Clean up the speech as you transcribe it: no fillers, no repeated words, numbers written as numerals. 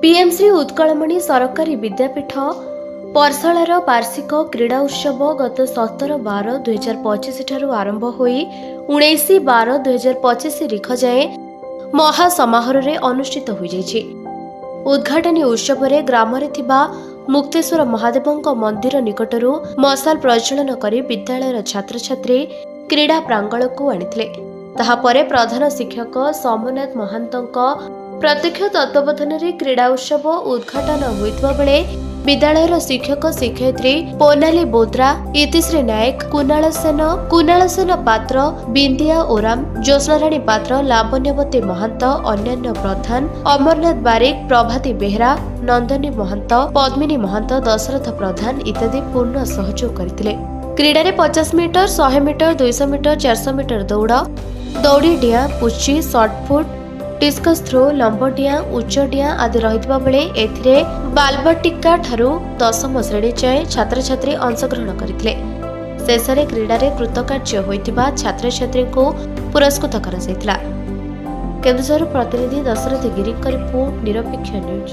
पीएमश्री उत्कलमणि सरकारी विद्यापीठ परशालार वार्षिक क्रीड़ा उत्सव गत 17/12/2025 ठारू आरंभ होई 19/12/2025 रिख जाए महासमारोह रे अनुष्ठित हो जाइछि। उद्घाटनी उत्सव रे ग्राम रे थिबा मुक्तेश्वर महादेवଙ୍କ मंदिर निकटरू मशाल प्रज्वलन करी विद्यालयर छात्र छात्री क्रीड़ा प्रांगण को आनिथिले। ताहा परे प्रधान शिक्षक सोमनाथ महांतଙ୍କ प्रत्यक्ष तत्वावधान रे क्रीड़ा उत्सव उद्घाटन होइतबा बेले विद्यालयर शिक्षक शिक्षयित्री पोनाली बोद्रा, इतिश्री नायक, कुणाल सेन पात्र, बिंदिया ओराम, ज्योत्स्नाराणी पात्र, लावण्यवती महंत, अन्यान्य प्रधान, अमरनाथ बारिक, प्रभाती बेहरा, नंदनी महंत, पद्मिनी महंत, दशरथ प्रधान इत्यादि पूर्ण सहयोग करथिले। क्रीडा रे 50 मीटर, 100 मीटर, 200 मीटर, 400 मीटर दौड़ी डिया, पुची, शॉर्टपुट, डिस्कस थ्रो, लंब डिया, उच्च डिया आदि रहितबा बेले एथिरे बालबटिका ठारू 10म श्रेणी जाए छात्र छात्री अंशग्रहण करथिले। शेषरे क्रीडा रे कृतकार्य होइतिबा छात्र छात्री को पुरस्कृत करा जायतिला। केन्दुझर प्रतिनिधि दशरथ गिरी रिपोर्ट, निरपेक्ष न्यूज।